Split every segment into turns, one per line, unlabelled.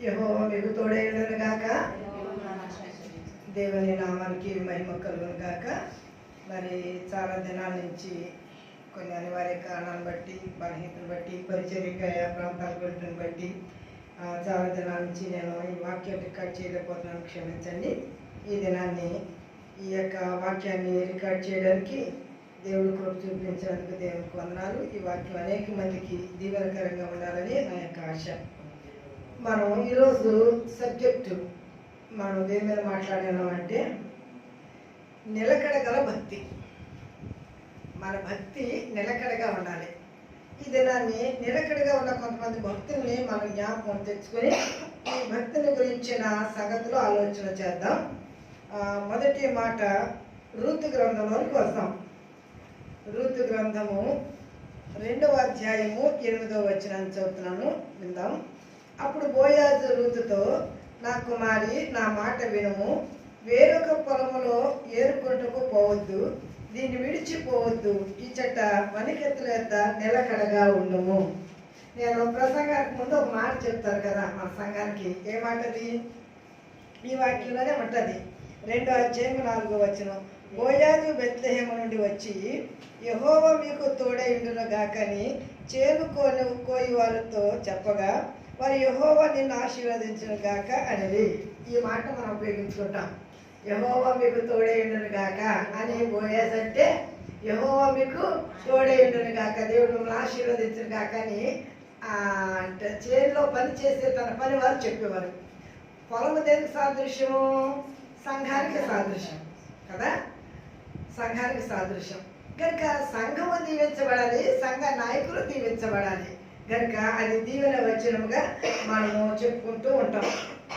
యెహోవా మీకు తోడైయుండును గాక. దేవుని నామానికి మహిమ కలుగును గాక. మరి చాలా దినాల నుంచి కొన్ని అనివార్య కారణాలను బట్టి, బలహీనతను బట్టి, పరిచర్యగా ప్రాంతాలకు వెళ్ళటం బట్టి చాలా దినాల నుంచి నేను ఈ వాక్యం రికార్డ్ చేయలేకపోతున్నాను, క్షమించండి. ఈ దినాన్ని ఈ యొక్క వాక్యాన్ని రికార్డ్ చేయడానికి దేవుడు కృప చూపించినందుకు దేవునికి వందనాలు. ఈ వాక్యం అనేక మందికి దీవెనకరంగా ఉండాలని నా యొక్క ఆశ. మనం ఈరోజు సబ్జెక్టు మనం దేని మీద మాట్లాడినామంటే నిలకడగల భక్తి. మన భక్తి నిలకడగా ఉండాలి. ఈ దినాన్ని నిలకడగా ఉన్న కొంతమంది భక్తుల్ని మనం జ్ఞాపకం తెచ్చుకొని ఈ భక్తిని గురించిన సంగతులు ఆలోచన చేద్దాం. మొదటి మాట రూతు గ్రంథంలోకి వస్తాం. రూతు గ్రంథము 2వ అధ్యాయము 8వ వచనాన్ని చదువుతున్నాను, విందాం. అప్పుడు బోయాజు రూతుతో, నా కుమారి, నా మాట వినుము. వేరొక పొలములో ఏరుకుంటకు పోవద్దు, దీన్ని విడిచిపోవద్దు. ఇచ్చట వనికెత్తుల యొద్ద నిలకడగా ఉండుము. నేను ప్రసంగానికి ముందు ఒక మాట చెప్తాను కదా మన సంఘానికి. ఏ మాటది? ఈ వాక్యంలోనే ఉంటుంది. 2వ అధ్యాయం 4వ వచనం. బోయాజు బెత్లెహేము నుండి వచ్చి, యెహోవా మీకు తోడైయుండును గాకని చేను కోయి వారితో చెప్పగా, వారు యెహోవా నిన్ను ఆశీర్వదించును గాక అనేది. ఈ మాట మనం ఉపయోగించుకుంటాం. యెహోవా మీకు తోడైయుండును గాక అని బోయాజు అంటే, యెహోవా మీకు తోడైయుండును గాక, దేవుడు మిమ్మల్ని ఆశీర్వదించును గాక అని అంటే చేనులో పని చేసే తన పని వారు చెప్పేవారు. పొలము దేనికి సాదృశ్యము? సంఘానికి సాదృశ్యం కదా, సంఘానికి సాదృశ్యం. కనుక సంఘము దీవించబడాలి, సంఘ నాయకులు దీవించబడాలి. కనుక అది దీవెన వచనముగా మనము చెప్పుకుంటూ ఉంటాం.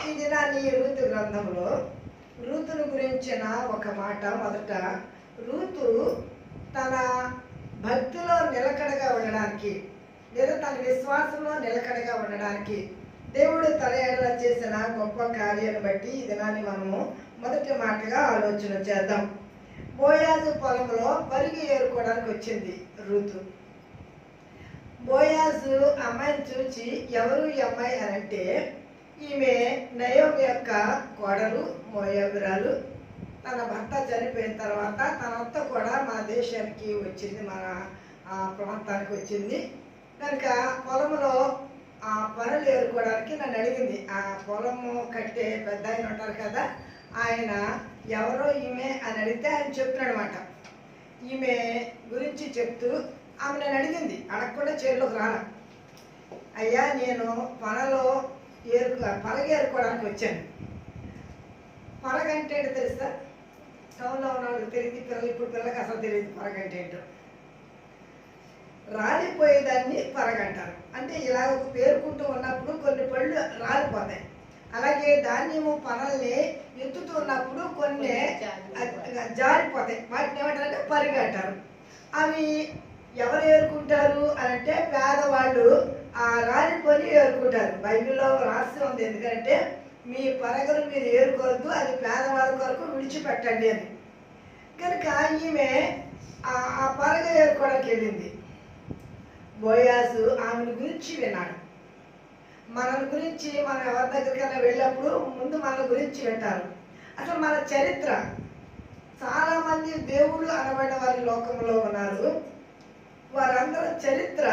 ఈ దినాన్ని రూతు గ్రంథంలో రూతును గురించిన ఒక మాట. మొదట రూతు తన భక్తిలో నిలకడగా ఉండడానికి, లేదా తన విశ్వాసంలో నిలకడగా ఉండడానికి దేవుడు తన ఎడల చేసిన గొప్ప కార్యాన్ని బట్టి ఈ దినాన్ని మనము మొదటి మాటగా ఆలోచన చేద్దాం. బోయాజు పొలంలో పరిగి ఏరుకోవడానికి వచ్చింది రూతు. బోయాజు అమ్మాయిని చూచి, ఎవరు ఈ అమ్మాయి అని అంటే, ఈమె నయోమి యొక్క కోడలు, మోయాబురాలు. తన భర్త చనిపోయిన తర్వాత తనంతా కూడా మన దేశానికి వచ్చింది, మన ప్రాంతానికి వచ్చింది. కనుక పొలంలో ఆ పనులు ఏరుకోవడానికి నన్ను అడిగింది. ఆ పొలము కట్టే పెద్ద ఆయన ఉంటారు కదా, ఆయన ఎవరో ఈమె అని అడిగితే ఆయన చెప్తున్నాడు అనమాట. ఈమె గురించి చెప్తూ ఆమె నన్ను అడిగింది, అడగకుండా చేరులోకి రాను. అయ్యా, నేను పలగ ఏరుకోవడానికి వచ్చాను. పలగంటే ఏంటో తెలుసా? టౌన్లో ఉన్న వాళ్ళకి తెలియదు, ఇప్పుడు పిల్లలకి అసలు తెలియదు పలగంటే ఏంటో. రాలిపోయేదాన్ని పరగంటారు. అంటే ఇలా ఒక పేరుకుంటూ ఉన్నప్పుడు కొన్ని పళ్ళు రాలిపోతాయి. అలాగే ధాన్యము పనల్ని ఎత్తుతూ ఉన్నప్పుడు కొన్ని జారిపోతాయి. వాటిని ఏమంటారంటే పరిగ అంటారు. అవి ఎవరు ఏరుకుంటారు అని అంటే పేదవాళ్ళు ఆ రాలిపోయి ఏరుకుంటారు. బైబిల్లో రాసి ఉంది, ఎందుకంటే మీ పరగలు మీరు ఏరుకోవద్దు, అది పేదవాళ్ళ కొరకు విడిచిపెట్టండి అని. కనుక ఈమె ఆ పరగ ఏరుకోవడానికి వెళ్ళింది. బోయాజు ఆమెను గురించి విన్నాడు. మన గురించి మనం ఎవరి దగ్గరికైనా వెళ్ళినప్పుడు ముందు మన గురించి వింటారు. అసలు మన చరిత్ర, చాలామంది దేవుళ్ళు అనబడిన వారి లోకంలో ఉన్నారు. వారందరూ చరిత్ర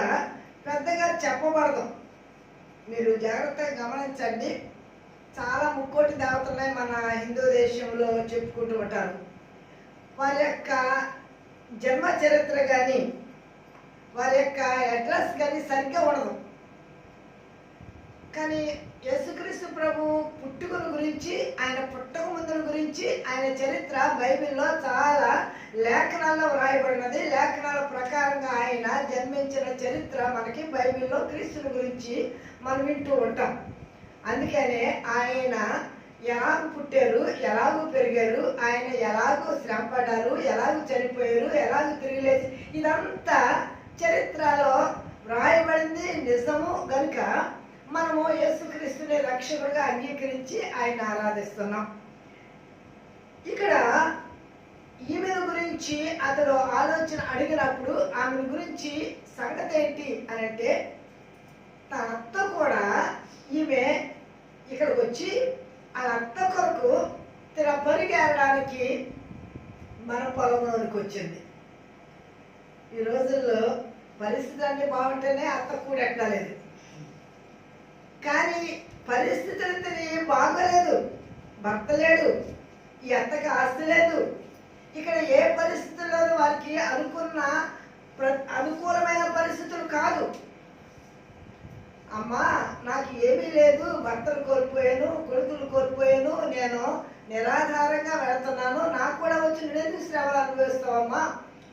పెద్దగా చెప్పబడదు. మీరు జాగ్రత్తగా గమనించండి. చాలా ముక్కోటి దేవతలనే మన హిందూ దేశంలో చెప్పుకుంటూ ఉంటారు. వారి యొక్క జన్మ చరిత్ర కానీ, వారి యొక్క అడ్రస్ కానీ సరిగ్గా ఉండదు. కానీ యేసుక్రీస్తు ప్రభు పుట్టుకను గురించి, ఆయన పుట్టక ముందుల గురించి, ఆయన చరిత్ర బైబిల్లో చాలా లేఖనాల్లో వ్రాయబడినది. లేఖనాల ప్రకారంగా ఆయన జన్మించిన చరిత్ర మనకి బైబిల్లో క్రీస్తుని గురించి మనం వింటూ ఉంటాం. అందుకనే ఆయన ఎలాగూ పుట్టారు, ఎలాగూ పెరిగారు, ఆయన ఎలాగూ శ్రమపడ్డారు, ఎలాగూ చనిపోయారు, ఎలాగూ తిరిగి లేచి, ఇదంతా చరిత్రలో వ్రాయబడింది, నిజము. కనుక మనము యేసుక్రీస్తుని రక్షకుడిగా అంగీకరించి ఆయన ఆరాధిస్తున్నాం. ఇక్కడ ఈమె గురించి అతడు ఆలోచన అడిగినప్పుడు ఆమె గురించి సంగతి ఏంటి అని అంటే, తన అత్త కూడా ఈమె వచ్చి ఆ అత్త కొరకు పరిగెరడానికి మన పొలంలోనికి వచ్చింది. ఈ రోజుల్లో పరిస్థితి అన్నీ బాగుంటేనే అత్త కూడెక్కలేదు, కానీ పరిస్థితులతోని బాగోలేదు. భర్త లేడు, ఈ అత్తకి ఆస్తి లేదు. ఇక్కడ ఏ పరిస్థితుల్లోనూ వారికి అనుకూలమైన పరిస్థితులు కాదు. అమ్మా నాకు ఏమీ లేదు, భర్తను కోల్పోయాను, కొడుకులు కోల్పోయాను, నేను నిరాధారంగా వెళుతున్నాను, నాకు కూడా వచ్చి నువ్వెందుకు శ్రమలు అనుభవిస్తావమ్మా,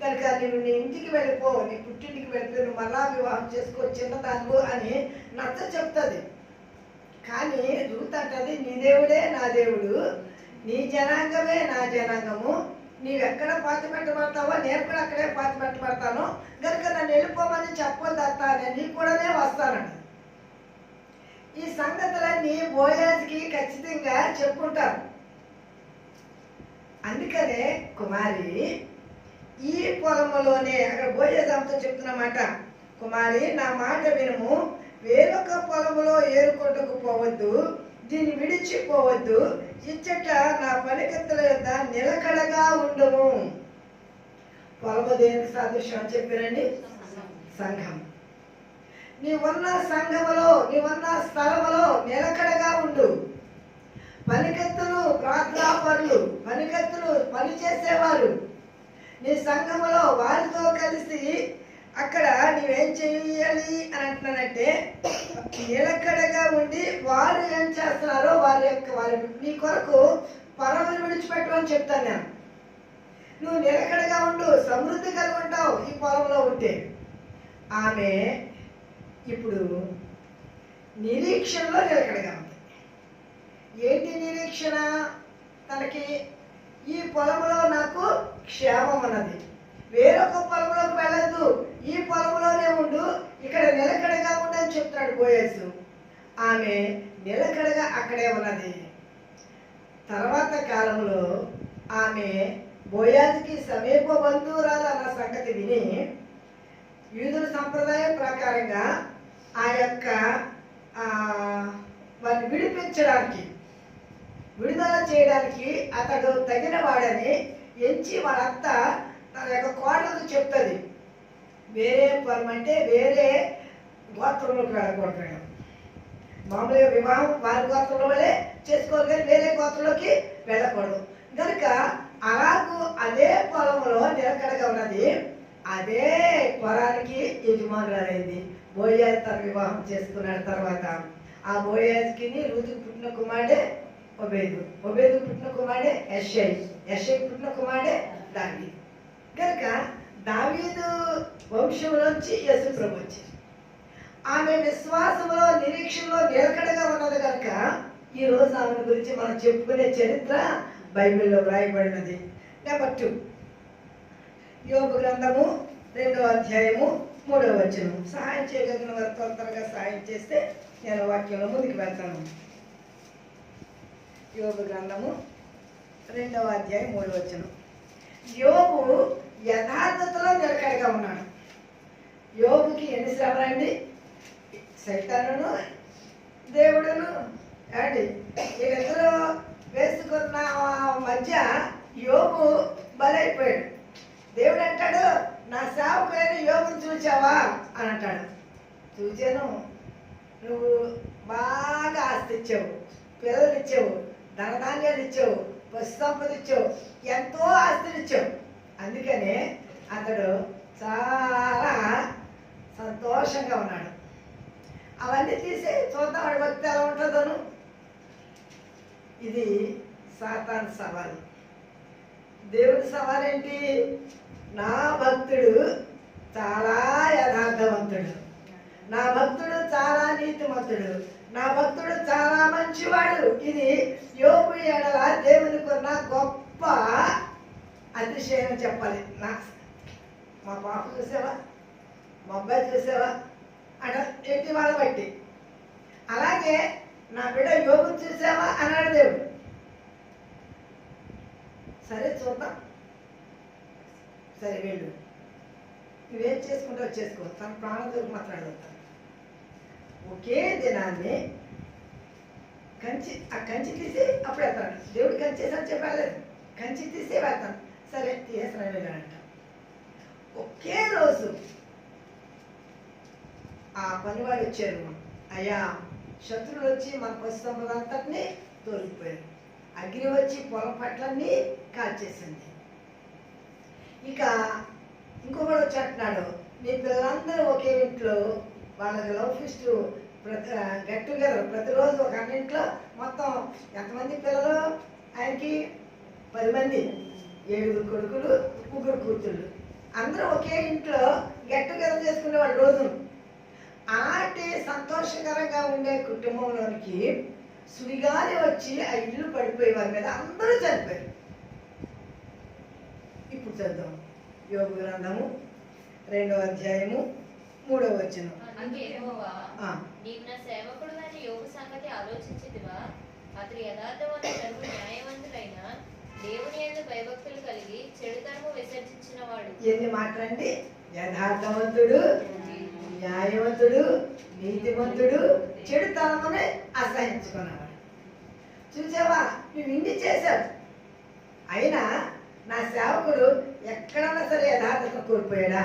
కనుక నువ్వు నీ ఇంటికి వెళ్ళిపో, నీ పుట్టింటికి వెళ్ళిపో, నువ్వు మళ్ళా వివాహం చేసుకో చిన్నదాన్ని అని నచ్చ చెప్తుంది. కానీ రూత్ అంటది, నీ దేవుడే నా దేవుడు, నీ జనాంగమే నా జనాంగము, నీవెక్కడ పాతి పెట్టబడతావో నేను కూడా అక్కడే పాతి పెట్టబడతాను, కనుక నన్ను వెళ్ళిపోమని చెప్పొద్దు అత్త, నేను నీ కూడానే వస్తానండి. ఈ సంగతులన్నీ బోయాజ్కి ఖచ్చితంగా చెప్పుకుంటారు. అందుకనే కుమారి ఈ పొలములోనే, అక్కడ బోయాజ్ ఆమెతో చెప్తున్నమాట, కుమారి నా మాట వినుము, వేరొక పొలములో ఏరుకొంటకు పోవద్దు, దీన్ని విడిచిపోవద్దు, ఇచ్చట నా పనికత్తుల యొక్క నిలకడగా ఉండము. పొలము దేనికి సాదృశ్యం అని చెప్పారండి? సంఘం. నీవున్న సంఘములో, నీవున్న స్థలములో నిలకడగా ఉండు. పనికత్తులు ప్రార్థనాపరులు, పనికత్తులు పని చేసేవారు నీ సంఘములో వారితో కలిసి అక్కడ నీవేం చేయాలి అని అంటున్నానంటే, నిలకడగా ఉండి వారు ఏం చేస్తున్నారో వారి నీ కొరకు పరములు విడిచిపెట్టమని చెప్తాను నేను. నువ్వు నిలకడగా ఉండు, సమృద్ధి కలిగి ఉంటావు ఈ పొలంలో ఉంటే. ఆమె ఇప్పుడు నిరీక్షణలో నిలకడగా ఉంది. ఏంటి నిరీక్షణ? తనకి ఈ పొలంలో నాకు క్షేమం ఉన్నది, వేరొక పొలంలోకి వెళ్ళద్దు, ఈ పొలంలోనే ఉండు, ఇక్కడ నిలకడగా ఉండని చెప్తాడు బోయజు. ఆమె నిలకడగా అక్కడే ఉన్నది. తర్వాత కాలంలో ఆమె బోయాజుకి సమీప బంధువురాలు అన్న సంగతి విని యూదుల సంప్రదాయం ప్రకారంగా ఆ యొక్క వారిని విడిపించడానికి, విడుదల చేయడానికి అతడు తగిన వాడని ఎంచి వాళ్ళంతా తన యొక్క కోడలకు చెప్తుంది. వేరే పొలం అంటే వేరే గోత్రంలోకి వెళ్ళకూడదు. మామూలుగా వివాహం వారి గోత్రంలో వల్లే చేసుకోవాలి, కానీ వేరే గోత్రంలోకి వెళ్ళకూడదు. కనుక అలాగూ అదే పొలంలో నిలకడగా ఉన్నది. అదే పొలానికి యజమానురాలైంది. బోయాజ్ తన వివాహం చేసుకున్న తర్వాత ఆ బోయాజ్కి రూతుకు పుట్టిన కుమారుడే ఒబేదు, ఒబేదుకు పుట్టిన కుమారుడే యెషై, యెషైకి పుట్టిన కుమారుడే దావీదు. కనుక దావీదు వంశంలోంచి యేసు ప్రభు వచ్చారు. ఆమె విశ్వాసంలో నిరీక్షణలో నిలకడగా ఉన్నది కనుక ఈ రోజు ఆమె గురించి మనం చెప్పుకునే చరిత్ర బైబిల్లో వ్రాయబడినది. నెంబర్ 2, యోబు గ్రంథము 2వ అధ్యాయము 3వ వచనం. సహాయం చేయగలిగిన వారు త్వరగా సహాయం చేస్తే నేను వాక్యంలో ముందుకు వెళ్తాను. యోబు గ్రంథము 2వ అధ్యాయం 3వ వచనం. యోబు యథార్థతలో నిలకడగా ఉన్నాడు. యోబుకి ఎన్ని శ్రమలండి? సైతానును దేవుడును అండి వీళ్ళిద్దరూ వేసుకున్న మధ్య యోబు బలైపోయాడు. దేవుడు అంటాడు, నా సేవకులైన యోబుని చూచావా అని అంటాడు. చూచాను, నువ్వు బాగా ఆస్తి ఇచ్చావు, పిల్లలు ఇచ్చావు, ధనధాన్యాలు ఇచ్చావు, పశు సంపద ఇచ్చావు, ఎంతో ఆస్తులు ఇచ్చావు. అందుకనే అతడు చాలా సంతోషంగా ఉన్నాడు. అవన్నీ తీసి చూద్దాం వాడి భక్తి ఎలా ఉంటుందోను. ఇది సాతాను సవాలు. దేవుడి సవాల్ ఏంటి? నా భక్తుడు చాలా యథార్థవంతుడు, నా భక్తుడు చాలా నీతిమంతుడు, నా భక్తుడు చాలా మంచివాడు. ఇది యోబు ఎడల దేవునికి ఉన్న గొప్ప అతిశయం చెప్పాలి. మా పాప చూసావా, మా అబ్బాయి చూసావా అంట ఎట్టి వాళ్ళ బట్టి. అలాగే నా బిడ్డ యోబు చూసావా అన్నాడు దేవుడు. సరే చూద్దాం, సరే వెళ్ళు, నువ్వేం చేసుకుంటావు చేసుకో, తన ప్రాణంతో మాట్లాడతాను. ఒకే దినాన్ని కంచి తీసి అప్పుడు వెళ్తాడు. దేవుడు కంచి చేసి చెప్పలేదు, కంచి తీసి వెళ్తాను. సరే తీసేసిన వెళ్ళాడంట. ఒకే రోజు ఆ పనివాడు వచ్చారు. అయ్యా, శత్రువులు వచ్చి మన పశు సంపద అంతటిని తోలిపోయారు. అగ్ని వచ్చి పొలం పట్లన్నీ కాల్చేసింది. ఇక ఇంకొకడు వచ్చి అంటున్నాడు, నీ పిల్లలందరూ ఒకే ఇంట్లో వాళ్ళకి లవ్ ఫిస్ట్ గెట్ టుగెదర్ ప్రతిరోజు ఒక అన్నింట్లో మొత్తం ఎంతమంది పిల్లలు ఆయనకి? 10 మంది, 7 కొడుకులు, 3 కూతుళ్ళు, అందరూ ఒకే ఇంట్లో గెట్ టుగెదర్ చేసుకునేవాడు రోజు. అలాంటి సంతోషకరంగా ఉండే కుటుంబంలోనికి సుడిగాలి వచ్చి ఆ ఇల్లు పడిపోయే వారి మీద అందరూ చనిపోయారు. ఇప్పుడు చదువు యోబు గ్రంథము 2వ అధ్యాయము 3వ వచనం.
నీవు నా సేవకుడు అని యోబు సంగతి ఆలోచించితివా? అతడు యథార్థవంతులను న్యాయవంతులైన దేవుని యందు భయభక్తులు కలిగి చెడుతనము విసర్జించిన వాడు.
ఎన్ని మాటలండి? యథార్థవంతుడు, న్యాయవంతుడు, నీతివంతుడు, చెడుతనముని అసహించుకున్నవాడు. చూసావా, నువ్వు ఇన్ని చేశావు, అయినా నా సేవకుడు ఎక్కడైనా సరే యథార్థత కోల్పోయాడా?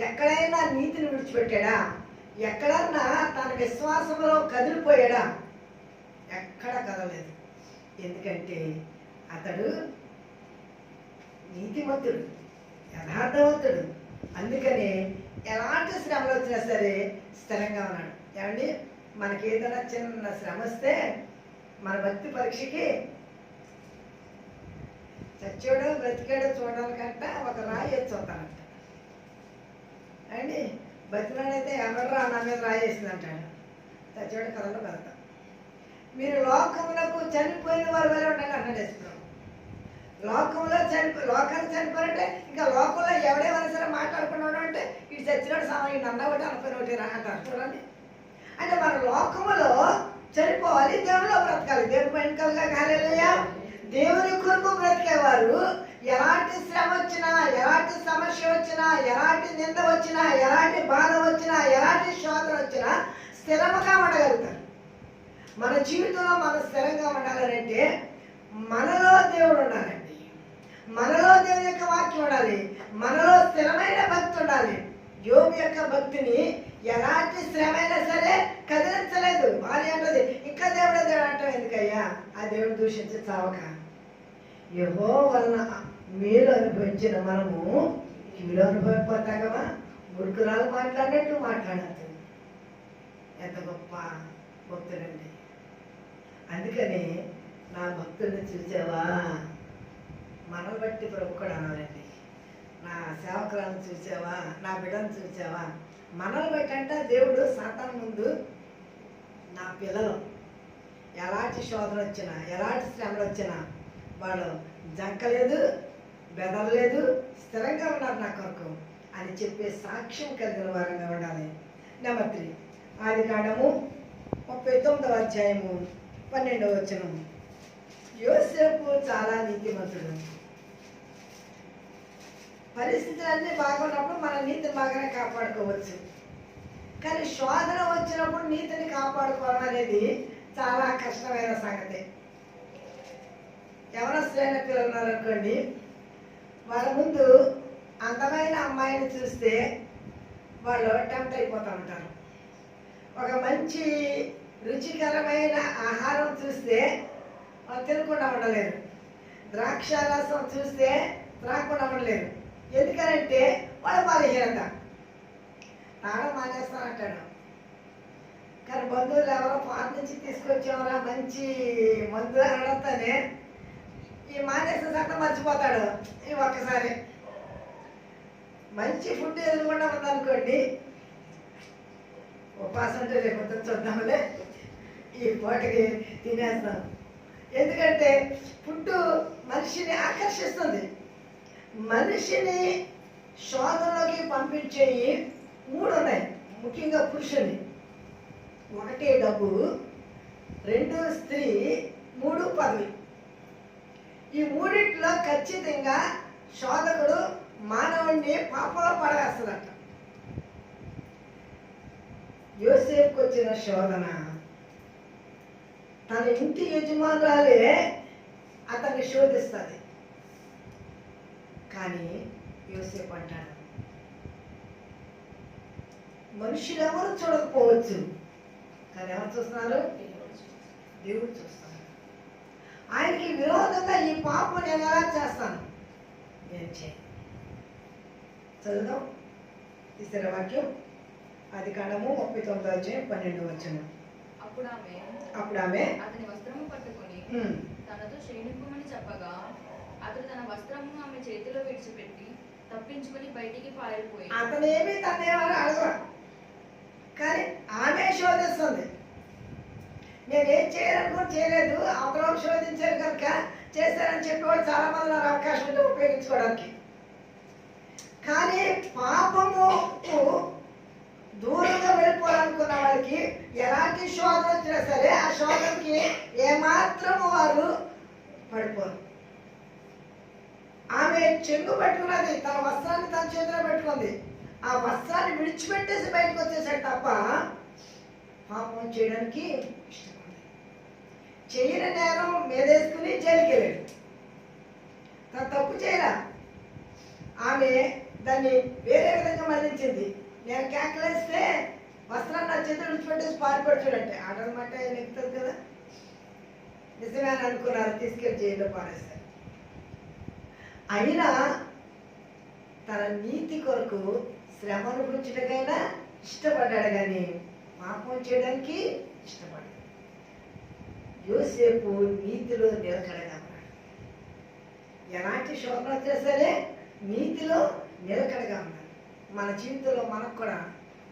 ఎక్కడైనా నీతిని విడిచిపెట్టాడా? ఎక్కడన్నా తన విశ్వాసంలో కదిలిపోయాడా? ఎక్కడ కదలేదు. ఎందుకంటే అతడు నీతిమంతుడు, యథార్థవంతుడు. అందుకని ఎలాంటి శ్రమలు వచ్చినా సరే స్థిరంగా ఉన్నాడు. ఏమండి, మనకి ఏదైనా చిన్న శ్రమ వస్తే మన భక్తి పరీక్షకి చచ్చాడో బ్రతికాడో చూడాలకంట ఒక రాయి ఎత్తి చూస్తానంట. అండి, బతినాడైతే ఎవడరా నా మీద రాయి వేసిందంటాడు, చచ్చాడు కథలో కలుగుతాం. మీరు లోకములకు చనిపోయిన వారు వేరే ఉండాలి అన్నాడు వేసుకున్నాం. లోకానికి చనిపోయారంటే ఇంకా లోకంలో ఎవడేమైనా సరే మాట్లాడుకున్నాడు అంటే ఇటు చచ్చినాడు సామాన్యుడు నన్న ఒకటి అనుకుని ఒకటి రా అంటారు. చూడండి, అంటే మన లోకములో చనిపోవాలి, దేవుడిలో బ్రతకాలి. దేవుడి వెనుకలుగా హల్లెలూయా. దేవుని కొరకు బ్రతికేవారు ఎలాంటి శ్రమ వచ్చినా, ఎలాంటి సమస్య వచ్చినా, ఎలాంటి నింద వచ్చినా, ఎలాంటి బాధ వచ్చినా, ఎలాంటి శోధన వచ్చినా స్థిరంగా ఉండగలుగుతారు. మన జీవితంలో మనం స్థిరంగా ఉండాలంటే మనలో దేవుడు ఉండాలండి, మనలో దేవుని యొక్క వాక్యం ఉండాలి, మనలో స్థిరమైన భక్తి ఉండాలి. యోబు యొక్క భక్తిని ఎలాంటి శ్రమైనా సరే కదిలించలేదు. భార్య అంటది, ఇంకా దేవుడు అంటావు ఎందుకయ్యా? ఆ దేవుడు దూషించి చావక. యెహోవా వలన మేలు అనుభవించిన మనము కీడు అనుభవిపోతాగమా? మురుకురాలు మాట్లాడినట్టు మాట్లాడద్దు. ఎంత గొప్ప భక్తుడండి. అందుకని నా భక్తుడిని చూసావా? మనల్ని బట్టి ప్రభు కూడా అనాలండి. నా సేవకులను చూసావా? నా బిడ్డను చూసావా? మనల్ని బట్టి అంటే దేవుడు సాతాను ముందు నా పిల్లలు ఎలాంటి శోధన వచ్చినా, ఎలాంటి శ్రమలు వచ్చినా వాళ్ళు జంకలేదు, బెదరలేదు, స్థిరంగా ఉన్నారు నా కొరకు అని చెప్పే సాక్ష్యం కలిగిన వారంగా ఉండాలి. నెంబర్ 3, ఆదికాండము 39వ అధ్యాయము 12వ వచనం. యోసేపు చాలా నీతిమంతుడు. పరిస్థితులన్నీ బాగున్నప్పుడు మన నీతిని బాగానే కాపాడుకోవచ్చు, కానీ శోధన వచ్చినప్పుడు నీతిని కాపాడుకోవడం అనేది చాలా కష్టమైన సంగతి. ఎవరొస్తున్న పిల్లలు ఉన్నారనుకోండి, వాళ్ళ ముందు అందమైన అమ్మాయిని చూస్తే వాళ్ళు టెంప్ట్ అయిపోతూ ఉంటారు. ఒక మంచి రుచికరమైన ఆహారం చూస్తే వాళ్ళు తినకుండా ఉండలేరు. ద్రాక్ష రసం చూస్తే త్రాగకుండా ఉండలేరు. ఎందుకనంటే వాళ్ళ బలహీనత. తాగడం మానేస్తానంటాడు, కానీ బంధువులు ఎవరో పాత నుంచి తీసుకొచ్చేవరా మంచి మందు అనడంతోనే ఈ మానేసిన సంగతి మర్చిపోతాడు. ఈ ఒక్కసారి మంచి ఫుడ్ ఎదురుకుండా ఉందనుకోండి, ఉపాసం అంటే రేపు చూద్దాంలే, ఈ పూటకి తినేస్తాం. ఎందుకంటే ఫుడ్ మనిషిని ఆకర్షిస్తుంది. మనిషిని శోధనలోకి పంపించేవి 3 ఉన్నాయి, ముఖ్యంగా పురుషుని. 1 డబ్బు, 2 స్త్రీ, 3 పదవి. ఈ 3 ఖచ్చితంగా శోధకుడు మానవుడిని పాపంలో పడవేస్తాడట. యోసేపుకు వచ్చిన శోధన తన ఇంటి యజమానురాలే అతన్ని శోధిస్తుంది. కానీ యోసేపు అంటాడు, మనుషులు ఎవరు చూడకపోవచ్చు, కానీ ఎవరు చూస్తున్నారు? దేవుడు చూస్తాడు. ఆయనకి విరోధంగా ఈ పాపం నేను ఎలా చేస్తాను? నేను చేయను. చదువుదాం ఇతర వాక్యం, ఆదికాండము 39:12. అప్పుడు ఆమె
అతని వస్త్రము పట్టుకొని తనతో క్షీణింపమని చెప్పగా అతడు తన వస్త్రమును ఆమె చేతిలో విడిచిపెట్టి తప్పించుకుని బయటికి పారిపోయి.
అతను ఏమి తనేమని అడగ, కానీ ఆమె శోధిస్తుంది. నేనేం చేయాలనుకుని చేయలేదు, అవతల శోధించారు కనుక చేశారని చెప్పేవాడు చాలా మంది నాకు అవకాశం ఉంటే ఉపయోగించుకోవడానికి. కానీ పాపముకు దూరంగా వెళ్ళిపోవాలనుకున్న వాళ్ళకి ఎలాంటి శోధన వచ్చినా సరే ఆ శోధనకి ఏమాత్రము వారు పడిపోరు. ఆమె చెంగు పెట్టుకున్నది, తన వస్త్రాన్ని తన చేతిలో పెట్టుకుంది. ఆ వస్త్రాన్ని విడిచిపెట్టేసి బయటకు వచ్చేసాడు తప్ప పాపం చేయడానికి ఇష్టపడలేదు. చేయని నేరం మీదేసుకుని జైలుకి వెళ్ళాడు. తను తప్పు చేయరా, ఆమె దాన్ని వేరే విధంగా మళ్ళించింది. నేను కేకలేస్తే వస్త్రాన్ని నా చేతులు విడిచిపెట్టేసి పారిపడుచుడంటే ఆడనమాట ఎక్కుతుంది కదా. నిజమే అని అనుకున్నారు, తీసుకెళ్ళి జైల్లో పారేస్తారు. అయినా తన నీతి కొరకు శ్రమ అనుభవించడానికైనా ఇష్టపడ్డాడు, కానీ పాపం చేయడానికి ఇష్టపడ్డాడు. యోసేపు నీతిలో నిలకడగా ఉన్నాడు. ఎలాంటి శోధన వచ్చినా సరే నీతిలో నిలకడగా ఉన్నాడు. మన జీవితంలో మనకు కూడా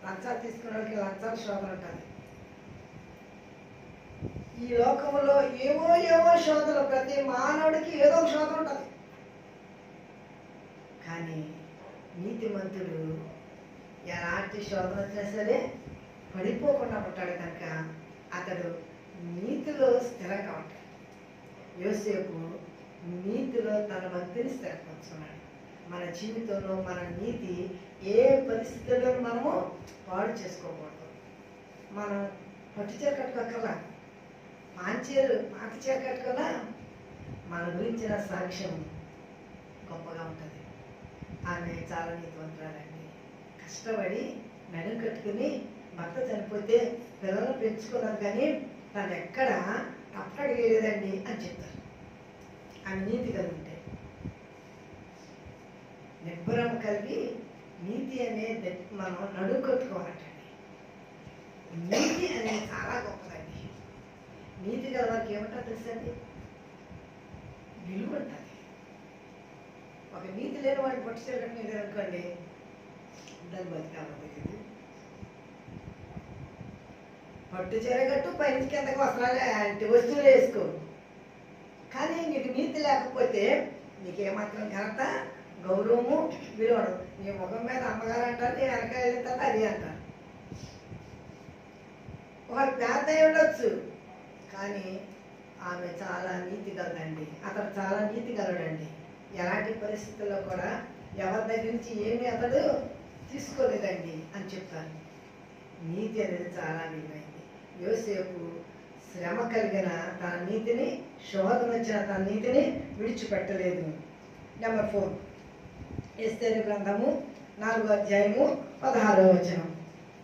లంచాలు తీసుకునే వాళ్ళకి లంచాల శోధన ఉంటుంది. ఈ లోకంలో ఏవో శోధనలు, ప్రతి మానవుడికి ఏదో ఒక శోధన ఉంటుంది. కానీ నీతిమంతుడు ఎలాంటి శోధన వచ్చినా సరే పడిపోకుండా ఉంటాడు కనుక అతడు నీతిలో స్థిరంగా ఉంటాడు. యోసేపు నీతిలో తన భక్తిని స్థిరపరుచుకున్నాడు. మన జీవితంలో మన నీతి ఏ పరిస్థితుల్లో మనము పాడు చేసుకోకూడదు. మనం పట్టు చీర కట్టుకోకల్లా, పాత చీర కట్టుకున్నా మన గురించిన సాక్ష్యం గొప్పగా ఉంటుంది. ఆమె చాలా నీతివంతురాలండి. కష్టపడి నడుము కట్టుకుని భర్త చనిపోతే పిల్లలను పెంచుకున్నారు, కానీ తను ఎక్కడ తప్పడగలేదండి అని చెప్తారు. ఆమె నీతి కలిగి ఉంటే, నిబ్బరం కలిగి నీతి అనేది మనం నడుము కట్టుకోవాలంటండి. నీతి అనేది చాలా గొప్పదండి. నీతి గల వారికి ఏమంటారు తెలుసండి? విలువ ఉంటుంది. ఒక నీతి లేని వాడిని పట్టు చేయడం మీద అనుకోండి, దాన్ని బతికాలి. పట్టు చీర కట్టు, పైన కిందకి వస్త్రాలు అంటే వస్తువులు వేసుకో, కానీ నీకు నీతి లేకపోతే నీకేమాత్రం ఘనత, గౌరవము, విలువడు. నీ ముఖం మీద అమ్మగారు అంటారు, నీ వెనక వెళ్తాను అది అంటారు. ఒక పేద ఉండొచ్చు, కానీ ఆమె చాలా నీతి కలదండి. అతడు చాలా నీతి కలడండి. ఎలాంటి పరిస్థితుల్లో కూడా ఎవరి దగ్గర నుంచి ఏమి అతడు తీసుకోలేదండి అని చెప్తాను. నీతి అనేది చాలా విలువైంది. యోసేపు శ్రమ కలిగిన తన నీతిని, శోధన వచ్చిన తన నీతిని విడిచిపెట్టలేదు. నెంబర్ 4, ఎస్తేరు గ్రంథము 4:16.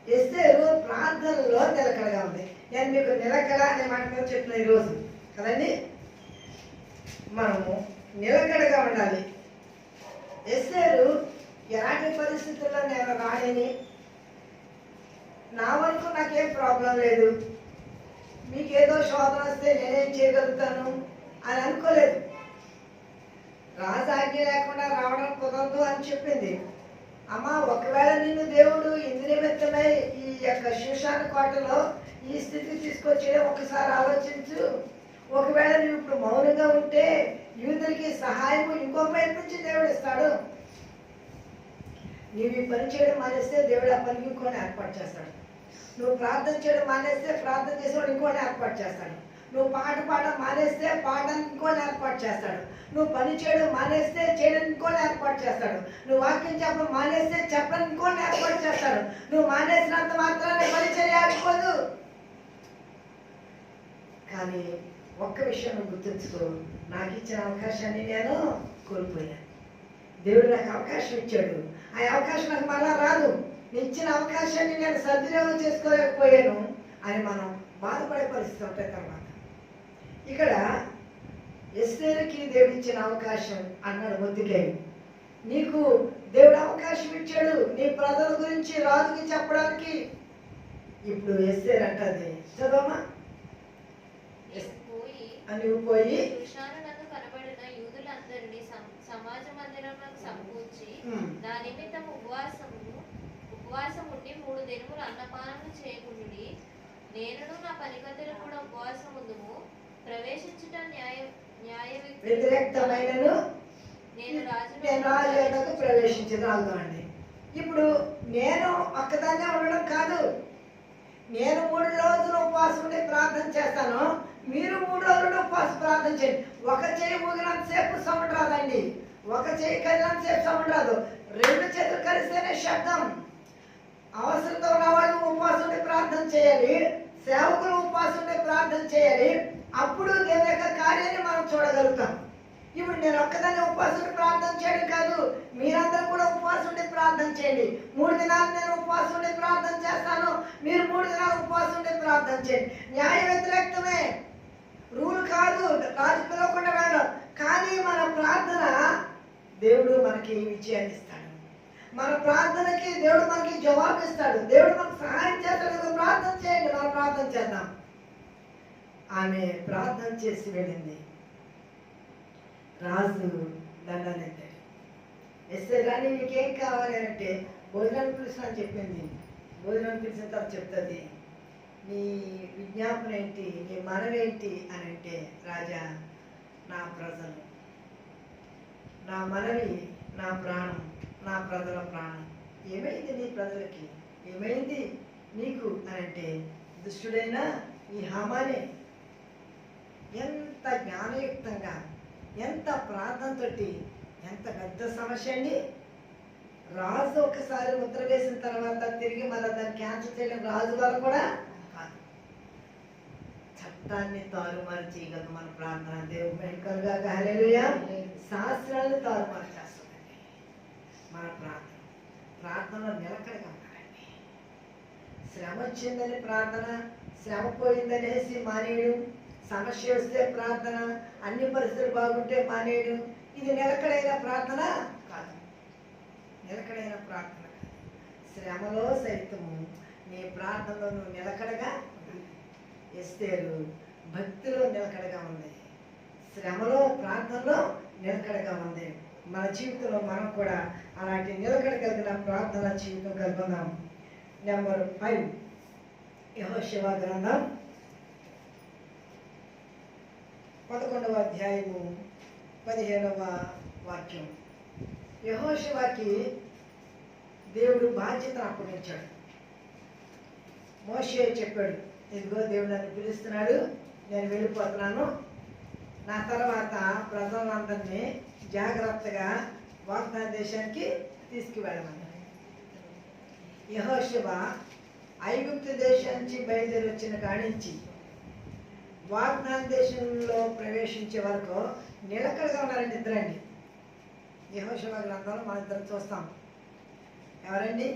ఎస్తేరు ప్రార్థనలో నిలకడగా ఉంది. నేను మీకు నిలకడ అనే మాట మీద చెప్తున్నా ఈరోజు కదండి. మనము నిలకడగా ఉండాలి. ఎస్తేరు ఎలాంటి పరిస్థితుల్లో నేను రాణిని, నా వరకు నాకేం ప్రాబ్లం లేదు, మీకేదో శోధన వస్తే నేనేం చేయగలుగుతాను అని అనుకోలేదు. రాజాజ్ఞ లేకుండా రావడం కుదరదు అని చెప్పింది. అమ్మ, ఒకవేళ నిన్ను దేవుడు ఇంద్రియమిత్తమై ఈ యొక్క శూషాను కోటలో ఈ స్థితికి తీసుకొచ్చే ఒకసారి ఆలోచించు. ఒకవేళ నువ్వు ఇప్పుడు మౌనంగా ఉంటే యూదులకి సహాయము ఇంకో వైపు నుంచి దేవుడు ఇస్తాడు. నువ్వు ఈ పని చేయడం మానేస్తే దేవుడు ఆ పనికి ఇంకోని ఏర్పాటు చేస్తాడు. నువ్వు ప్రార్థన చేయడం మానేస్తే ప్రార్థన చేసేవాడు ఇంకోని ఏర్పాటు చేస్తాడు. నువ్వు పాట పాడడం మానేస్తే పాడడానికి ఇంకోని ఏర్పాటు చేస్తాడు. నువ్వు పని చేయడం మానేస్తే చేయడానికి ఇంకోని ఏర్పాటు చేస్తాడు. నువ్వు వాక్యం చెప్పడం మానేస్తే చెప్పడానికి ఇంకోని ఏర్పాటు చేస్తాడు. నువ్వు మానేసినంత మాత్రాన్ని పని చేయకపోదు. కానీ ఒక్క విషయం నువ్వు గుర్తుంచుకో, నాకు ఇచ్చిన అవకాశాన్ని నేను కోల్పోయాను. దేవుడు నాకు అవకాశం ఇచ్చాడు, ఆ అవకాశం నాకు మళ్ళా రాదు. నేను ఇచ్చిన అవకాశాన్ని నేను సద్వినియోగం చేసుకోలేకపోయాను అని మనం బాధపడే పరిస్థితి ఉంటాయి. తర్వాత ఇక్కడ ఎస్తేరుకి దేవుడు ఇచ్చిన అవకాశం అన్నాడు మొద్దుకై, నీకు దేవుడు అవకాశం ఇచ్చాడు నీ ప్రజల గురించి రాజుకి చెప్పడానికి. ఇప్పుడు ఎస్తేరు అంటది, చదవమ్మా. నువ్వు పోయి
నందు కనబడిన యూదులందరినీ సమాజ మందిరంలో సమకూర్చి నా నిమిత్తం ఉపవాసం ఉండి 3 దినములు అన్నపానములు చేయకుండి, నేనును నా పనికత్తెలు కూడా ఉపవాసం ఉందుము. ప్రవేశించుట న్యాయ
వ్యతిరేక్తమైనను
నేను
రాజు ప్రవేశించిన రాజుండి. ఇప్పుడు నేను ఒక్కదాన్నే ఉండడం కాదు, నేను 3 రోజులు ఉపవాసం ఉండి ప్రార్థన చేస్తాను, మీరు 3 రోజులు ఉపవాసం ప్రార్థన చేయండి. ఒక చేయి ఊగినంతసేపు సౌండ్ రాదండి, ఒక చేయి కలిగినంతసేపు సౌండ్ రాదు, 2 చేతులు కలిస్తేనే శబ్దం. అవసరంతో ఉన్న వాళ్ళు ఉపవాసం ఉండి ప్రార్థన చేయాలి, సేవకులు ఉపవాసం ఉండి ప్రార్థన చేయాలి. అప్పుడు దేవుని యొక్క కార్యాన్ని మనం చూడగలుగుతాం. ఇప్పుడు నేను ఒక్కదాన్ని ఉపవాసం ఉండి ప్రార్థన చేయడం కాదు, మీరందరూ కూడా ఉపవాసం ఉండి ప్రార్థన చేయండి. 3 దినాలు నేను ఉపవాసం ఉండి ప్రార్థన చేస్తాను, మీరు 3 దినాలు ఉపవాసం ఉండి ప్రార్థన చేయండి. న్యాయ వ్యతిరేక్తమే, రూల్ కాదు, రాజు పిలవకుండా వెళ్ళడం. కానీ మన ప్రార్థన దేవుడు మనకి విజయాన్ని ఇస్తాడు, మన ప్రార్థనకి దేవుడు మనకి జవాబు ఇస్తాడు, దేవుడు మనకు సహాయం చేస్తాడు. ప్రార్థన చేయండి, మనం ప్రార్థన చేద్దాం. ఆమె ప్రార్థన చేసి వెళ్ళింది, రాజు దండాలెత్తాడు. ఎస్తేరు రాణి నీకేం కావాలి అంటే భోజనాన్ని పిలుస్తా అని చెప్పింది. భోజనం పిలిచిన తర్వాత చెప్తుంది, నీ విజ్ఞాపన ఏంటి, నీ మనవేంటి అని అంటే, రాజా నా ప్రజలు, నా మనవి నా ప్రాణం, నా ప్రజల ప్రాణం. ఏమైంది నీ ప్రజలకి, ఏమైంది నీకు అని అంటే, దుష్టుడైన ఈ హామానే ఎంత జ్ఞానయుక్తంగా, ఎంత ప్రార్థనతోటి, ఎంత పెద్ద సమస్య అండి. రాజు ఒకసారి ముద్ర వేసిన తర్వాత తిరిగి మళ్ళీ దాన్ని క్యాన్సిల్ చేయడం రాజు గారు కూడా కాదు. చట్టాన్ని తారుమారు చేయగలదు మన ప్రార్థన. దేవుడు భయంకరంగా హల్లెలూయా, శాస్త్రాలను తారుమారు చేస్తుందండి మన ప్రార్థన. ప్రార్థనలో నిలకడగా ఉండాలండి. శ్రమ వచ్చిందని ప్రార్థన, శ్రమ పోయిందనేసి మానేయడం, సమస్య వస్తే ప్రార్థన, అన్ని పరిస్థితులు బాగుంటే మానేయడం, ఇది నిలకడైన ప్రార్థన కాదు. నిలకడైన ప్రార్థన కాదు. శ్రమలో సైతము నీ ప్రార్థనలో నువ్వు నిలకడగా ఉండాలి. ఎస్తేరు భక్తిలో నిలకడగా ఉంది, శ్రమలో ప్రార్థనలో నిలకడగా ఉంది. మన జీవితంలో మనం కూడా అలాంటి నిలకడ కలిగిన ప్రార్థన జీవితం కలుపుదాం. నెంబర్ 5 యెహోషువ గ్రంథం 11వ అధ్యాయము 15వ వాక్యం. యెహోషువకి దేవుడు బాధ్యతను అప్పగించాడు. మోషే చెప్పాడు, ఇదిగో దేవుడు నన్ను పిలుస్తున్నాడు, నేను వెళ్ళిపోతున్నాను, నా తర్వాత ప్రజలందరినీ జాగ్రత్తగా వాగ్దాన దేశానికి తీసుకువెళ్ళమన్నాడు. యెహోషువ ఐగుప్తు దేశం నుంచి బయలుదేరి వచ్చిన కాడించి వాగ్దాన దేశంలో ప్రవేశించే వరకు నిలకడగా ఉన్నారండి ఇద్దరండి. యెహోషువ గ్రంథంలో మన ఇద్దరు చూస్తాం. ఎవరండి?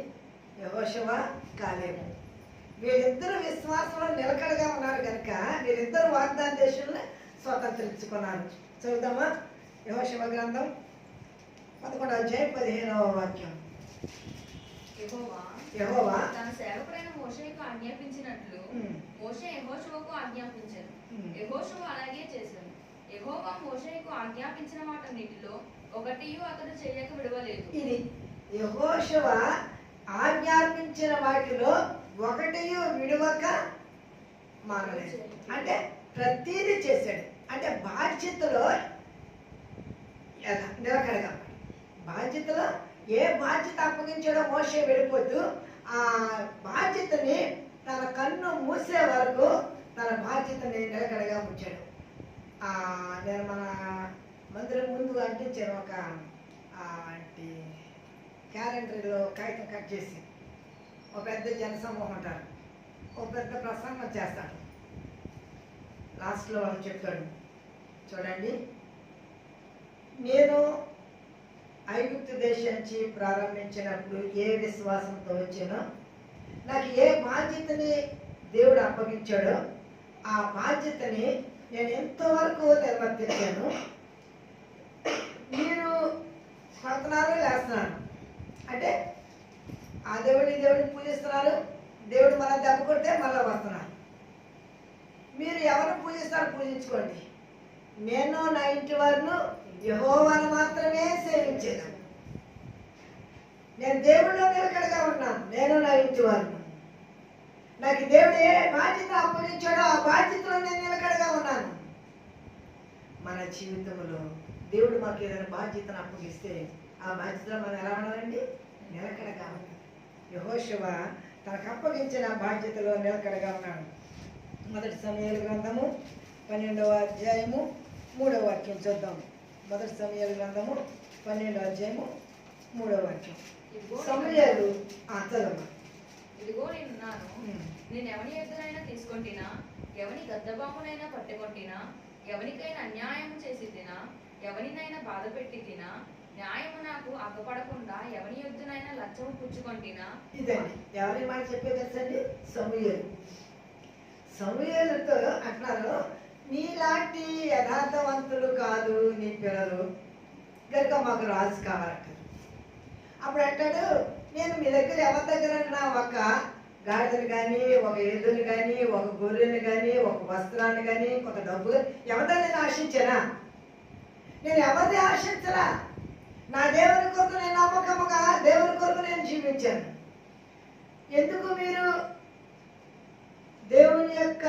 యెహోషువ, కాలేబు. వీళ్ళిద్దరు విశ్వాసంలో నిలకడగా ఉన్నారు కనుక వీళ్ళిద్దరు వాగ్దాన దేశంలో స్వతంత్రించుకున్నారు. చూద్దామా? యెహోషువ గ్రంథం 11వ అధ్యాయం 15వ వాక్యం. యెహోవా
తన సేవకుడైన మోషేకు ఆజ్ఞాపించినట్లు మోషే యెహోషువకు ఆజ్ఞాపించాడు. యెహోషువ అలాగే చేశాడు. యెహోవా మోషేకు ఆజ్ఞాపించిన వాటన్నిటిలో ఒకటియు అతడు చేయక విడవలేదు.
ఇది యెహోషువ ఆజ్ఞాపించిన వాటిలో ఒకటియు విడవక మానలేదు. అంటే ప్రతిదీ చేశాడు. అంటే బాధ్యతలో నిలకడగా, బాధ్యతలో ఏ బాధ్యత అప్పగించాడో మోషే వెళ్ళిపోతూ ఆ బాధ్యతని తన కన్ను మూసే వరకు తన బాధ్యతని నిలకడగా ఉంచాడు. నేను మన మందిరం ముందు అంటించాను ఒక క్యాలెండర్లో కాగితం కట్ చేసి ఒక పెద్ద జనసమూహం ఉంటారు, ఒక పెద్ద ప్రసంగం చేస్తాడు. లాస్ట్లో వాళ్ళు చెప్తాడు చూడండి, నేను ఐగుప్తు దేశం నుంచి ప్రారంభించినప్పుడు ఏ విశ్వాసంతో వచ్చానో, నాకు ఏ బాధ్యతని దేవుడు అప్పగించాడో ఆ బాధ్యతని నేను ఎంతవరకు నిర్వర్తించాను. మీరు పడుతున్నారు, లేస్తున్నారు అంటే ఆ దేవుడిని పూజిస్తున్నారు. దేవుడు మన దెబ్బ కొడితే మళ్ళీ వస్తున్నారు. మీరు ఎవరిని పూజిస్తారు పూజించుకోండి. నేను నా ఇంటి వారిను యెహోవాను మాత్రమే సేవించేదాను. నేను దేవుడిలో నిలకడగా ఉన్నాను. నేను నా ఇంటి వారిను, నాకు దేవుడు ఏ బాధ్యత అప్పగించాడో ఆ బాధ్యతలో నేను నిలకడగా ఉన్నాను. మన జీవితంలో దేవుడు మాకు ఏదైనా బాధ్యతను అప్పగిస్తే ఆ బాధ్యతలో మనం ఎలా ఉన్నామండి? నిలకడగా ఉన్నాం. యెహోషువ తనకు అప్పగించిన బాధ్యతలో నిలకడగా ఉన్నాడు. మొదటి సమూయేలు గ్రంథము 12వ అధ్యాయము 3వ వాక్యం చూద్దాం. మొదటి సమూయేలు గ్రంథము 12వ అధ్యాయము 3వ వాక్యం. సమూయేలు చదవమ్మా.
ఇదిగో నేనున్నాను, నేను ఎవని ఎద్దునైనా తీసుకొంటినా, ఎవని గద్దబామునైనా పట్టుకొంటినా, ఎవనికైనా అన్యాయం చేసి తినా, ఎవరినైనా బాధ పెట్టి తినా, న్యాయము నాకు అగ్గపడకుండా ఎవని ఎద్దునైనా లచ్చము పుచ్చుకొంటినా.
ఇదండి ఎవరి మాట చెప్పేది తెలుసండి? సమూయేలు. సమూయేలుతో అంటున్నారు, నీలాంటి యథార్థవంతులు కాదు నీ పిల్లలు కనుక మాకు రాజు కావాలంటారు. అప్పుడు అంటాడు, నేను మీ దగ్గర ఎవరి దగ్గర ఒక గాడిదను కానీ, ఒక ఎద్దుని కానీ, ఒక గొర్రెని కానీ, ఒక వస్త్రాన్ని కానీ, కొంత డబ్బు ఎవరిని నేను ఆశించానా? నేను ఎవరిని ఆశించరా. నా దేవుని కొరకు నేను నమ్మకముగా దేవుని కొరకు నేను జీవించాను. ఎందుకు మీరు దేవుని యొక్క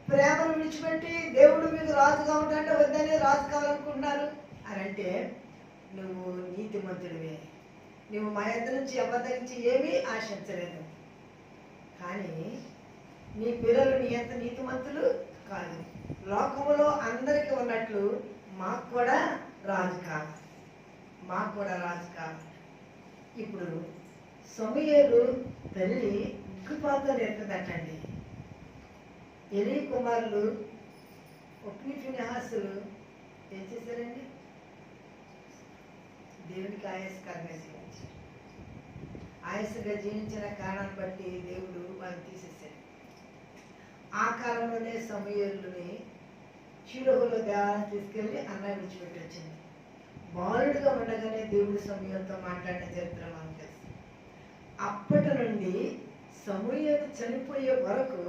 ప్రేమను విడిచిపెట్టి దేవుడు మీకు రాజుగా ఉంటాడంటే వద్దని రాజు కావాలనుకుంటున్నారు అని అంటే, నువ్వు నీతిమంతుడివే. నువ్వు మా యొద్ద నుంచి ఎవరి దగ్గర నుంచి ఏమీ ఆశించలేదు. కానీ నీ పిల్లలు నీ ఎంత నీతిమంతులు కాదు. లోకములో అందరికీ ఉన్నట్లు మాకు కూడా రాజు కావాలి, మాకు కూడా రాజు కావాలి. ఇప్పుడు సమూయేలు తల్లి ఉగ్గుపాతో నేర్పుతుందటండి. ఎలీ కుమారులు ఒప్ని ఫినెహాసులు ఏం చేశారండి? దేవునికి ఆయాసకరంగా జీవించారు. ఆయాసగా జీవించిన కారణాన్ని బట్టి దేవుడు వాళ్ళని తీసేశాడు. ఆ కాలంలోనే సమూయేలుని షిలోహులో దేవాలయం తీసుకెళ్ళి అన్న విడిచిపెట్టి వచ్చింది. బాలుడిగా ఉండగానే దేవుడు సమూయేలుతో మాట్లాడిన చరిత్ర మనకు తెలుసు. అప్పటి నుండి సమూయేలు చనిపోయే వరకు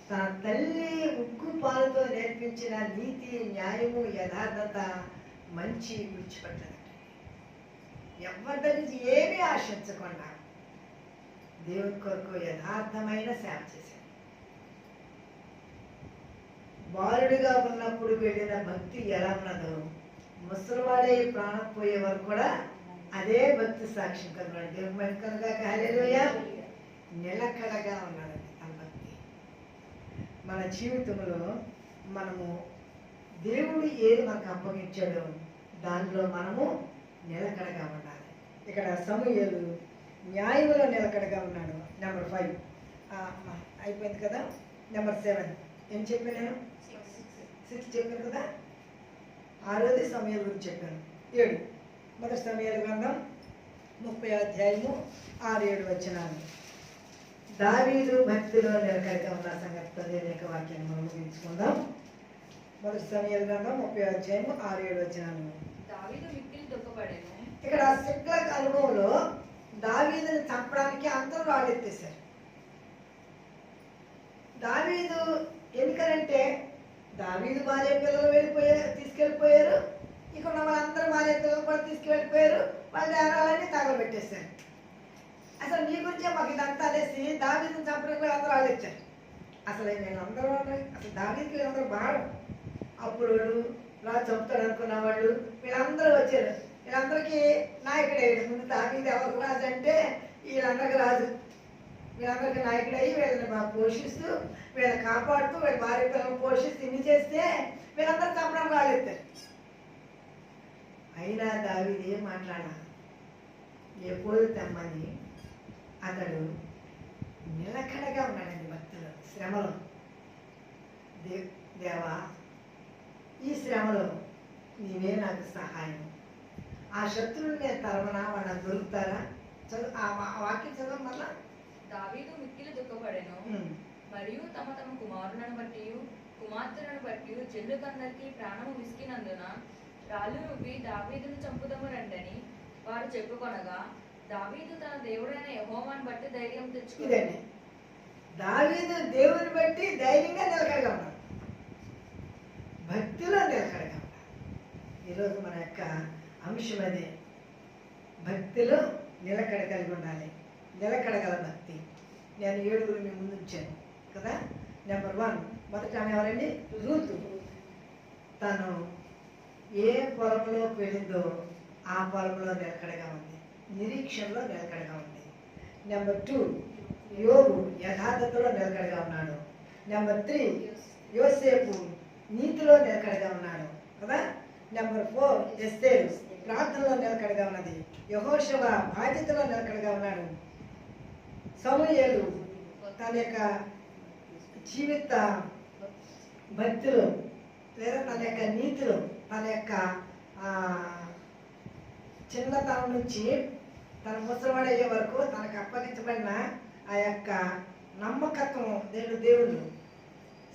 తన తల్లి ఉగ్గు పాలతో నేర్పించిన నీతి, న్యాయము, యథార్థత, మంచి విడిచిపెట్టాడు. ఎవరి నుంచి ఏమీ ఆశించకుండా దేవుని కొరకు యథార్థమైన సేవ చేశాడు. బాలుడిగా ఉన్నప్పుడు వెళ్ళిన భక్తి ఎలా ఉన్నదో ముసలివాడే ప్రాణం పోయే వరకు కూడా అదే భక్తి సాక్ష్యం కనుక దేవుని మెడకలుగా హల్లెలూయా నిలకడగా ఉన్నాడు ఆ భక్తి. మన జీవితంలో మనము దేవుడు ఏది మనకు అప్పగించాడో దానిలో మనము నిలకడగా ఉండాలి. ఇక్కడ సమూయేలు న్యాయంలో నిలకడగా ఉన్నాడు. నెంబర్ 5 అయిపోయింది కదా. నెంబర్ 7 ఏం చెప్పాను నేను? 6 చెప్పాను కదా. 6వది సమూయేలు గురించి చెప్పాను. 7 మొదటి సమూయేలు గ్రంథం 30వ అధ్యాయము 6-7 వచనాలు. దావీదు భక్తిలో నిలకడగా ఉన్న సంగతితో అనేక వాక్యాన్ని మనం ముగించుకుందాం. మొదటి సమూయేలు గ్రంథం 30వ అధ్యాయము 6-7 వచనాలు.
దావీదు మిక్కిలి దుఃఖపడెను.
ఇక్కడ సిక్లగ్ అనుభవంలో దావీదుని చంపడానికి అందరూ రాళ్ళెత్తేశారు. దావీదు ఎందుకనంటే దావీదు భార్య పిల్లలు తీసుకెళ్ళిపోయారు. ఇక్కడ ఉన్న వాళ్ళందరూ భార్య పిల్లలు కూడా తీసుకువెళ్ళిపోయారు. వాళ్ళ దేవాలయాన్ని తగలబెట్టేశారు. అసలు నీ గురించే మాకు ఇదంతా అనేసి దావీదుని చంపడానికి అందరూ రాళ్ళెచ్చారు. అసలు వీళ్ళందరూ అసలు దావీదుకి వీళ్ళందరూ భారం. అప్పుడు రాజు చంపుతాడు అనుకున్న వాళ్ళు వీళ్ళందరూ వచ్చారు. వీళ్ళందరికీ నాయకుడు అయ్యాడు. ముందు దావీదు ఎవరికి రాజు అంటే వీళ్ళందరికీ రాజు. వీళ్ళందరికీ నాయకుడు అయ్యి వీళ్ళని పోషిస్తూ వీళ్ళని కాపాడుతూ వీళ్ళ భార్య పిల్లలను పోషిస్తూ ఇన్ని చేస్తే వీళ్ళందరూ చంపడానికి వాళ్ళు ఎత్తారు. అయినా దావీదు ఏం మాట్లాడాలి? ఎప్పుడు తెమ్మని అతడు నిలకడగా ఉన్నాడండి భక్తులు శ్రమలో. దేవా ఈ శ్రమలో నీవే నాకు సహాయం. ఆ శత్రువుని నేను తరమనా, వాళ్ళని దొరుకుతారా? చదువు ఆ వాక్యం చదువు మళ్ళా.
దావీదు మిక్కిలి దుఃఖపడెను, మరియు తమ తమ కుమారులను బట్టి కుమార్తెలను బట్టి జనులకందరికీ ప్రాణము విసికినందున రాళ్ళు రువ్వి దావీదును చంపుదము రండని వారు చెప్పుకొనగా, దావీదు తన దేవుడైన యెహోవాను బట్టి ధైర్యం తెచ్చుకుని
ఇదండి, దావీదు దేవుని బట్టి ధైర్యంగా నిలకడగా ఉన్నాడు, భక్తిలో నిలకడగా ఉన్నాడు. ఈరోజు మన యొక్క అంశం అదే, భక్తిలో నిలకడ కలిగి ఉండాలి. నిలకడగల భక్తి. నేను 7 మీ ముందు ఉంచాను కదా. నెంబర్ 1 మొదట ఆమె ఎవరండి? రూతు. తను ఏ పొలంలో వెళ్ళిందో ఆ పొలంలో నిలకడగా ఉంది, నిరీక్షణలో నిలకడగా ఉంది. నెంబర్ 2 యోబు యథార్థతలో నిలకడగా ఉన్నాడు. నెంబర్ 3 యోసేపు నీతిలో నిలకడగా ఉన్నాడు కదా. నెంబర్ 4 ఎస్తేరు ప్రార్థనలో నిలకడగా ఉన్నది. యెహోషువ బాధ్యతలో నిలకడగా ఉన్నాడు. సమూయేలు తన యొక్క జీవిత భక్తిలో లేదా తన యొక్క నీతిలో, తన యొక్క చిన్నతనం నుంచి తన ముసలివాడయ్యే వరకు తనకు అప్పగించబడిన ఆ యొక్క నమ్మకత్వం దేవుళ్ళు,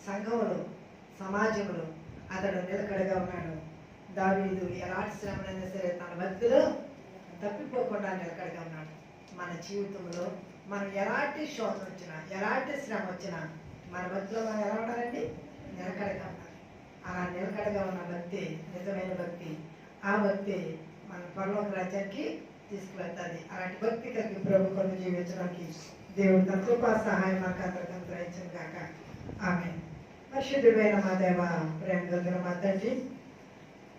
సంఘములు, సమాజంలో అతడు నిలకడగా ఉన్నాడు. దావీదు ఎలాంటి శ్రమనైనా సరే తన భక్తిలో తప్పిపోకుండా నిలకడగా ఉన్నాడు. మన జీవితంలో మనం ఎలాంటి శోధన వచ్చినా, ఎలాంటి శ్రమ వచ్చినా మన భక్తిలో మనం ఎలా ఉండాలండి? నిలకడగా ఉండాలి. అలా నిలకడగా ఉన్న భక్తి నిజమైన భక్తి. ఆ భక్తి మన పరలోక రాజ్యానికి తీసుకువెళ్తుంది. అలాంటి భక్తి కలిగి ప్రభు కొరకు జీవించడానికి దేవుడు తన కృపా సహాయం మాకు అందరికీ అనుగ్రహించను గాక. ఆమేన్. పరిశుద్ధుడైన మా దేవ, ప్రేమ కలిగిన మా తండ్రి,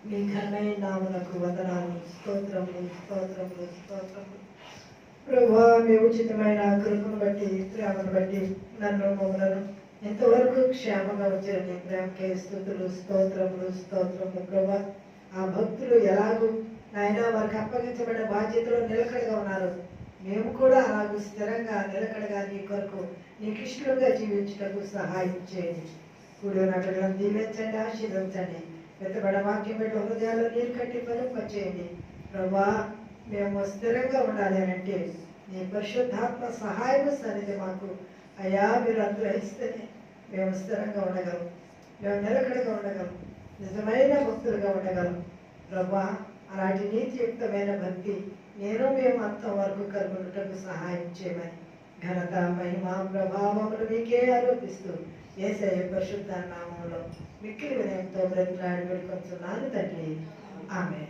మీ ఘనమైన నామమునకు వందనాలు, స్తోత్రములు, స్తోత్రములు, స్తోత్రములు. ప్రభువా, మీ ఉచితమైన కృపను బట్టి, ప్రేమను బట్టి నన్ను మమ్మలను ఎంతవరకు క్షేమంగా వచ్చారు. నీ ప్రేమకే స్తుతులు, స్తోత్రములు, స్తోత్రములు. ప్రభువా, ఆ భక్తులు ఎలాగూ నాయన వారికి అప్పగించబడిన బాధ్యతలో నిలకడగా ఉన్నారు. మేము కూడా అలాగూ స్థిరంగా నిలకడగా నీ కొరకు నీకు ఇష్టంగా జీవించటకు సహాయం చేయండి. కూడి ఉన్న బిడ్డలను దీవించండి, ఆశీర్వదించండి. వెతబడ వాక్యం పెట్టి హృదయాల్లో నీరు కట్టి ఫలింపచేయండి. ప్రభువా, మేము స్థిరంగా ఉండాలి అని అంటే నీ పరిశుద్ధాత్మ సహాయం సన్నిధి మాకు అయ్యా మీరు అనుగ్రహిస్తేనే మేము స్థిరంగా ఉండగలం, మేము నిలకడగా ఉండగలం, నిజమైన భక్తులుగా ఉండగలం. ప్రభువా, అలాంటి నీతియుక్తమైన భక్తి మేము అంతవరకు కలుగుటకు సహాయం చేయమని ఘనత, మహిమ, ప్రభావములు మీకే ఆరోపిస్తూ యేసయ్య పరిశుద్ధ నామములో మిక్కిలి వినయంతో బ్రతిలాడి వేడుకొంచున్నాను తండ్రి. ఆమేన్.